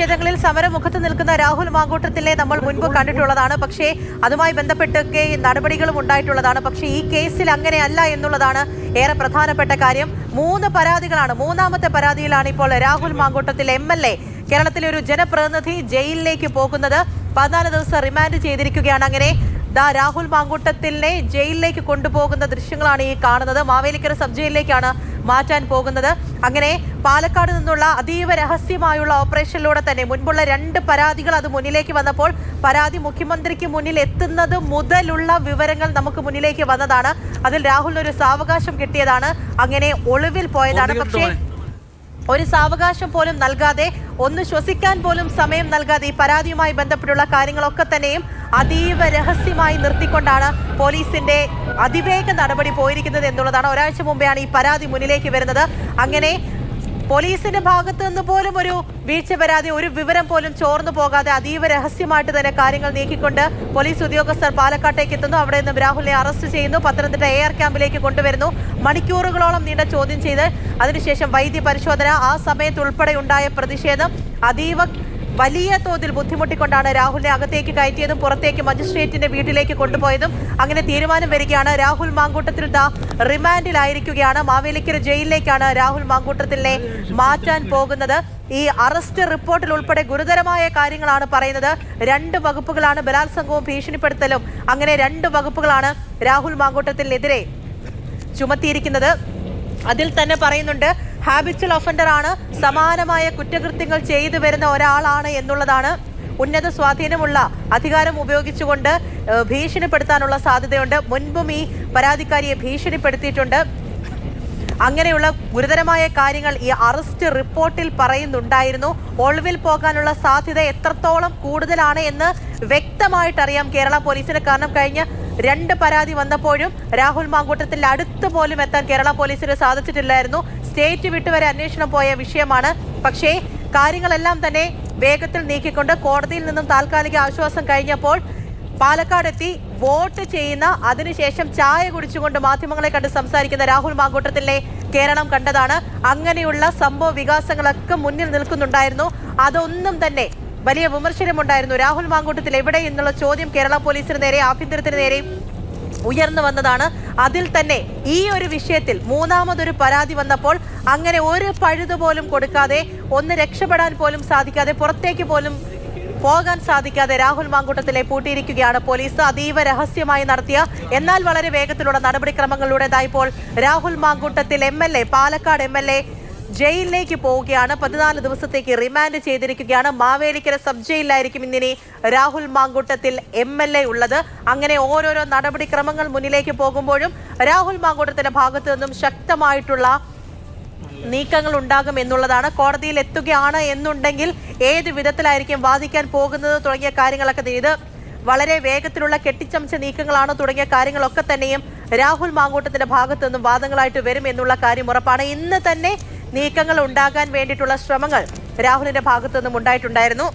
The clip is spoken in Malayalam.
ങ്ങളിൽ സമരമുഖത്ത് നിൽക്കുന്ന രാഹുൽ മാങ്കൂട്ടത്തിലെ നമ്മൾ മുൻപ് കണ്ടിട്ടുള്ളതാണ്. പക്ഷേ അതുമായി ബന്ധപ്പെട്ടൊക്കെ നടപടികളും ഉണ്ടായിട്ടുള്ളതാണ്. പക്ഷേ ഈ കേസിൽ അങ്ങനെയല്ല എന്നുള്ളതാണ് ഏറെ പ്രധാനപ്പെട്ട കാര്യം. 3 പരാതികളാണ്. മൂന്നാമത്തെ പരാതിയിലാണ് ഇപ്പോൾ രാഹുൽ മാങ്കൂട്ടത്തിൽ MLA കേരളത്തിലെ ഒരു ജനപ്രതിനിധി ജയിലിലേക്ക് പോകുന്നത്. 14 ദിവസം റിമാൻഡ് ചെയ്തിരിക്കുകയാണ്. അങ്ങനെ രാഹുൽ മാങ്കൂട്ടത്തിലിനെ ജയിലിലേക്ക് കൊണ്ടുപോകുന്ന ദൃശ്യങ്ങളാണ് ഈ കാണുന്നത്. മാവേലിക്കര സബ് ജയിലിലേക്കാണ് മാറ്റാൻ പോകുന്നത്. അങ്ങനെ പാലക്കാട് നിന്നുള്ള അതീവ രഹസ്യമായുള്ള ഓപ്പറേഷനിലൂടെ തന്നെ മുൻപുള്ള 2 പരാതികൾ അത് മുന്നിലേക്ക് വന്നപ്പോൾ പരാതി മുഖ്യമന്ത്രിക്ക് മുന്നിൽ എത്തുന്നത് മുതലുള്ള വിവരങ്ങൾ നമുക്ക് മുന്നിലേക്ക് വന്നതാണ്. അതിൽ രാഹുലിന് ഒരു സാവകാശം കിട്ടിയതാണ്. അങ്ങനെ ഒളിവിൽ പോയതാണ്. പക്ഷേ ഒരു സാവകാശം പോലും നൽകാതെ, ഒന്ന് ശ്വസിക്കാൻ പോലും സമയം നൽകാതെ ഈ പരാതിയുമായി ബന്ധപ്പെട്ടുള്ള കാര്യങ്ങളൊക്കെ തന്നെയും അതീവ രഹസ്യമായി നിർത്തിക്കൊണ്ടാണ് പോലീസിന്റെ അതിവേഗ നടപടി പോയിരിക്കുന്നത് എന്നുള്ളതാണ്. ഒരാഴ്ച മുമ്പെയാണ് ഈ പരാതി മുന്നിലേക്ക് വരുന്നത്. അങ്ങനെ പോലീസിന്റെ ഭാഗത്തു നിന്ന് പോലും ഒരു വീഴ്ച വരാതെ, ഒരു വിവരം പോലും ചോർന്നു പോകാതെ അതീവ രഹസ്യമായിട്ട് തന്നെ കാര്യങ്ങൾ നീക്കിക്കൊണ്ട് പോലീസ് ഉദ്യോഗസ്ഥർ പാലക്കാട്ടേക്ക് എത്തുന്നു. അവിടെ നിന്നും രാഹുലിനെ അറസ്റ്റ് ചെയ്യുന്നു. പത്തനംതിട്ട AR ക്യാമ്പിലേക്ക് കൊണ്ടുവരുന്നു. മണിക്കൂറുകളോളം നീണ്ട ചോദ്യം ചെയ്ത് അതിനുശേഷം വൈദ്യ പരിശോധന. ആ സമയത്ത് ഉൾപ്പെടെ ഉണ്ടായ പ്രതിഷേധം അതീവ വലിയ തോതിൽ ബുദ്ധിമുട്ടിക്കൊണ്ടാണ് രാഹുലിനെ അകത്തേക്ക് കയറ്റിയതും പുറത്തേക്ക് മജിസ്ട്രേറ്റിന്റെ വീട്ടിലേക്ക് കൊണ്ടുപോയതും. അങ്ങനെ തീരുമാനം വരികയാണ്. രാഹുൽ മാങ്കൂട്ടത്തിൽ റിമാൻഡിലായിരിക്കുകയാണ്. മാവേലിക്കര ജയിലിലേക്കാണ് രാഹുൽ മാങ്കൂട്ടത്തിലിനെ മാറ്റാൻ പോകുന്നത്. ഈ അറസ്റ്റ് റിപ്പോർട്ടിൽ ഉൾപ്പെടെ ഗുരുതരമായ കാര്യങ്ങളാണ് പറയുന്നത്. 2 വകുപ്പുകളാണ്, ബലാത്സംഗവും ഭീഷണിപ്പെടുത്തലും. അങ്ങനെ 2 വകുപ്പുകളാണ് രാഹുൽ മാങ്കൂട്ടത്തിനെതിരെ ചുമത്തിയിരിക്കുന്നത്. അതിൽ തന്നെ പറയുന്നുണ്ട് ഹാബിച്വൽ ഒഫൻഡർ ആണ്, സമാനമായ കുറ്റകൃത്യങ്ങൾ ചെയ്തു വരുന്ന ഒരാളാണ് എന്നുള്ളതാണ്. ഉന്നത സ്വാധീനമുള്ള അധികാരം ഉപയോഗിച്ചുകൊണ്ട് ഭീഷണിപ്പെടുത്താനുള്ള സാധ്യതയുണ്ട്. മുൻപും ഈ പരാതിക്കാരിയെ ഭീഷണിപ്പെടുത്തിയിട്ടുണ്ട്. അങ്ങനെയുള്ള ഗുരുതരമായ കാര്യങ്ങൾ ഈ അറസ്റ്റ് റിപ്പോർട്ടിൽ പറയുന്നുണ്ടായിരുന്നു. ഒളിവിൽ പോകാനുള്ള സാധ്യത എത്രത്തോളം കൂടുതലാണ് എന്ന് വ്യക്തമായിട്ടറിയാം കേരള പോലീസിന്. കാരണം കഴിഞ്ഞ 2 പരാതി വന്നപ്പോഴും രാഹുൽ മാങ്കൂട്ടത്തിൽ അടുത്ത് പോലും എത്താൻ കേരള പോലീസിന് സാധിച്ചിട്ടില്ലായിരുന്നു. സ്റ്റേറ്റ് വിട്ടുവരെ അന്വേഷണം പോയ വിഷയമാണ്. പക്ഷേ കാര്യങ്ങളെല്ലാം തന്നെ വേഗത്തിൽ നീക്കിക്കൊണ്ട് കോടതിയിൽ നിന്നും താൽക്കാലിക ആശ്വാസം കഴിഞ്ഞപ്പോൾ പാലക്കാടെത്തി വോട്ട് ചെയ്യുന്ന, അതിനുശേഷം ചായ കുടിച്ചുകൊണ്ട് മാധ്യമങ്ങളെ കണ്ട് സംസാരിക്കുന്ന രാഹുൽ മാങ്കൂട്ടത്തിലെ കേരളം കണ്ടതാണ്. അങ്ങനെയുള്ള സംഭവ വികാസങ്ങളൊക്കെ മുന്നിൽ നിൽക്കുന്നുണ്ടായിരുന്നു. അതൊന്നും തന്നെ വലിയ വിമർശനമുണ്ടായിരുന്നു. രാഹുൽ മാങ്കൂട്ടത്തിൽ എവിടെ എന്നുള്ള ചോദ്യം കേരള പോലീസിന് നേരെ, ആഭ്യന്തരത്തിന് നേരെയും ഉയർന്നു വന്നതാണ്. അതിൽ തന്നെ ഈ ഒരു വിഷയത്തിൽ മൂന്നാമതൊരു പരാതി വന്നപ്പോൾ അങ്ങനെ ഒരു പഴുത് പോലും കൊടുക്കാതെ, ഒന്ന് രക്ഷപ്പെടാൻ പോലും സാധിക്കാതെ, പുറത്തേക്ക് പോലും പോകാൻ സാധിക്കാതെ രാഹുൽ മാങ്കൂട്ടത്തിലെ പൂട്ടിയിരിക്കുകയാണ് പോലീസ്. അതീവ രഹസ്യമായി നടത്തിയ എന്നാൽ വളരെ വേഗത്തിലുള്ള നടപടിക്രമങ്ങളിലൂടെതായപ്പോൾ രാഹുൽ മാങ്കൂട്ടത്തിൽ MLA, പാലക്കാട് MLA ജയിലിലേക്ക് പോവുകയാണ്. 14 ദിവസത്തേക്ക് റിമാൻഡ് ചെയ്തിരിക്കുകയാണ്. മാവേലിക്കര സബ് ജയിലിലായിരിക്കും ഇന്നിനി രാഹുൽ മാങ്കൂട്ടത്തിൽ MLA ഉള്ളത്. അങ്ങനെ ഓരോരോ നടപടിക്രമങ്ങൾ മുന്നിലേക്ക് പോകുമ്പോഴും രാഹുൽ മാങ്കൂട്ടത്തിന്റെ ഭാഗത്തു നിന്നും ശക്തമായിട്ടുള്ള നീക്കങ്ങൾ ഉണ്ടാകും എന്നുള്ളതാണ്. കോടതിയിൽ എത്തുകയാണ് എന്നുണ്ടെങ്കിൽ ഏത് വിധത്തിലായിരിക്കും വാദിക്കാൻ പോകുന്നത് തുടങ്ങിയ കാര്യങ്ങളൊക്കെ ഇത് വളരെ വേഗത്തിലുള്ള കെട്ടിച്ചമച്ച നീക്കങ്ങളാണ് തുടങ്ങിയ കാര്യങ്ങളൊക്കെ തന്നെയും രാഹുൽ മാങ്കൂട്ടത്തിന്റെ ഭാഗത്തു നിന്നും വാദങ്ങളായിട്ട് വരും എന്നുള്ള കാര്യം ഉറപ്പാണ്. ഇന്ന് തന്നെ നീക്കങ്ങൾ ഉണ്ടാകാൻ വേണ്ടിയിട്ടുള്ള ശ്രമങ്ങൾ രാഹുലിന്റെ ഭാഗത്തു നിന്നും ഉണ്ടായിട്ടുണ്ടായിരുന്നു.